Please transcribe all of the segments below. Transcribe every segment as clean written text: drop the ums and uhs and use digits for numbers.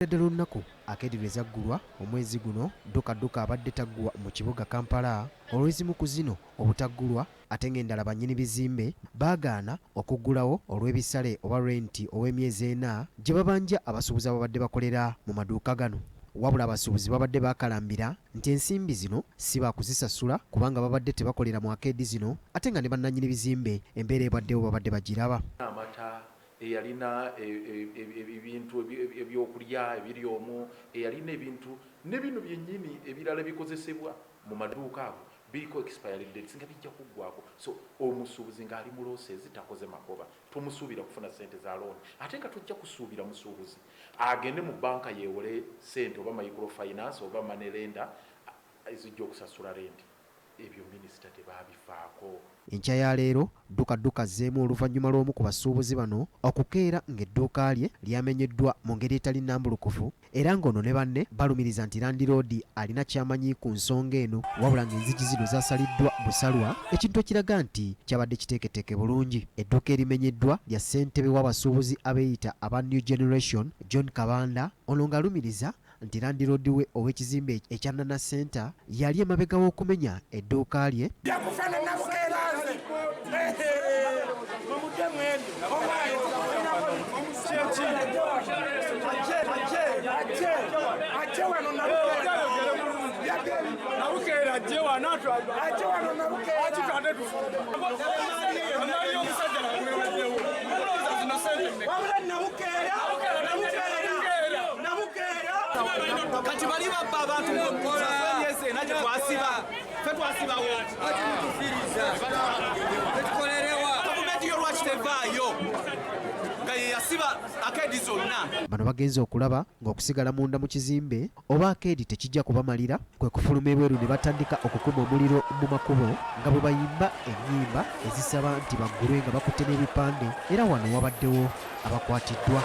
Ddala olunaku akeedde ezaggulwa omwezi guno ddukadduka abadde taggwa mu kibuga Kampala olw'ezimu ku zino obutaggulwa ate ng'endala bannyini bizimbe baagaana okuggulawo olw'ebisale oba renti ow'emyezi 4 gye babanja abasuubuzi ababadde bakolera mu maduuka gano. Wabula abasuubuzi babadde bakalambira nti ensimbi zino si baakuzisasula kubanga babadde tebakolera mu akeedi zino ate nga ne bannannyini bizimbe embeera ebaddewo babadde bagiraba. Eyalina ebintu ebyokulya ebiri omwo, eyalina ebintu ne bino byennyini ebirala bikozesebwa mu maduuka ago biriko expiry dates nga bijja kuggwako. So omusuubuzi ng'ali mu losses takoze magoba, tumusuubira kufuna sente za loan ate nga tojja kusuubira musuubuzi agende mu banka yeewole sente oba microfinance oba money lender ezijja okusasula renti. Ebyo minisita tebabifaako. Enkya ya leero ddukadduka azzeemu oluvannyuma lw'omu ku basuubuzi bano okukeera ng'edduuka lye lyamenyeddwa mu ngeri etali nnambulukufu era ng'ono ne banne balumiriza nti landiroodi alina ky'amanyi ku nsonga eno wabula ng'enzigi zino zaasaliddwa busalwa ekintu ekiraga nti kyabadde kiteeketeeke bulungi. Edduuka erimenyeddwa lya ssentebe w'abasuubuzi abeeyita aba New Generation John Kabanda ono ng'alumiriza nti landiroodi we ow'ekizimbe ekya Nana Center yali emabega w'okumenya edduuka lye kati bali babba abantu mukola yese naje twasiba fe twasibawo ati mutufiriza tetukolerewa gavumenti y'olwaki tevaayo nga ye yasiba akeedi zonna. Bano bagenze okulaba ng'okusigala munda mu kizimbe oba akeedi tekijja kubamalira kwe kufuluma ebweru ne batandika okukuma omuliro mu makubo nga bwe bayimba ennyimba ezisaba nti baggulwe nga bakutte n'ebipande era wano wabaddewo abakwatiddwa.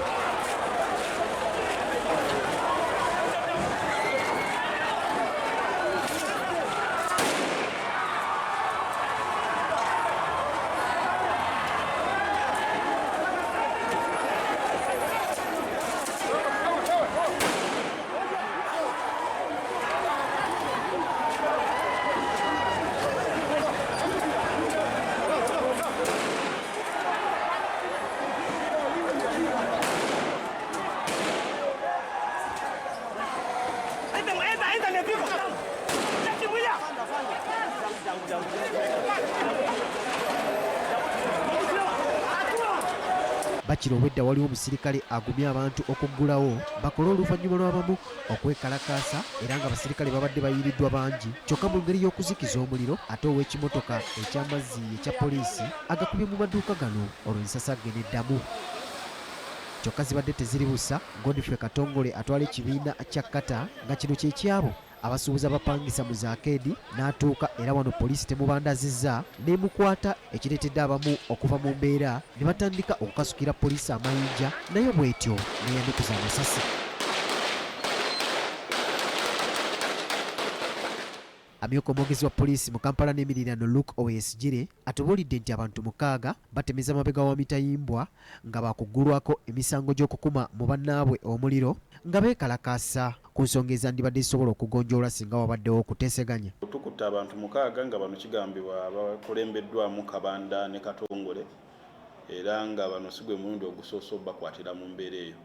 Bakira obwedda waliwo omusirikale agumye abantu okuggulawo bakole oluvannyuma lw'abamu okwekalakaasa era nga abasirikale babadde bayiriddwa bangi kyokka mu ngeri y'okuzikiza omuliro ate ow'ekimotoka eky'amazzi ekya poliisi agakubye mu maduuka gano olwo ensasa geneddamu. Kyokka zibadde teziri busa Godfrey Katongole atwala ekibiina kya Kata nga kino kye kyabo abasuubuzi abapangisa mu zaakeedi n'atuuka era wano poliisi temubandazizza n'emukwata ekireetedde abamu okuva mu mbeera ne batandika okukasukira poliisi amayinja naye bw'etyo neyanikuza amasasi. Amyuka omwogezi wa poliisi mu Kampala n'emirirano Luke Oweyesigire atubuulidde nti abantu 6 batemeza mabega wa mitayimbwa nga bakuggulwako emisango gy'okukuma mu bannaabwe omuliro nga beekalakaasa ku nsonga ezandibadde zisobola okugonjoolwa singa wabaddewo okuteeseganya. Tukutte abantu 6 nga bano kigambibwa bakulembeddwamu Kabanda ne Katongole era nga bano si gwe mulundi ogusoose bakwatira mu mbeera eyo.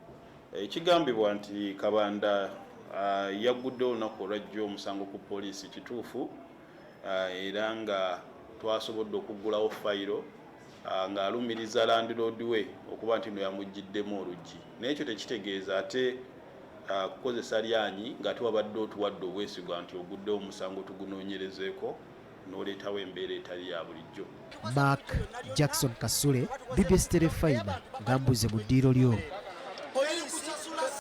Ekigambibwa nti Kabanda yaggudde olunaku olwajjo omusango ku poliisi kituufu era nga twasobodde okuggulawo fayiro ng'alumiriza landiroodi we okuba nti no yamuggiddemu oluggi n'ekyo tekitegeeza ate kukozesa lyanyi ng'ate wabadde otuwadde obwesigwa nti oguddewo omusango tugunoonyerezeeko n'oleetawo embeera etali ya bulijjo. Mark Jackson Kasule, BBS Television, Gambuuze mu ddiiro lyo.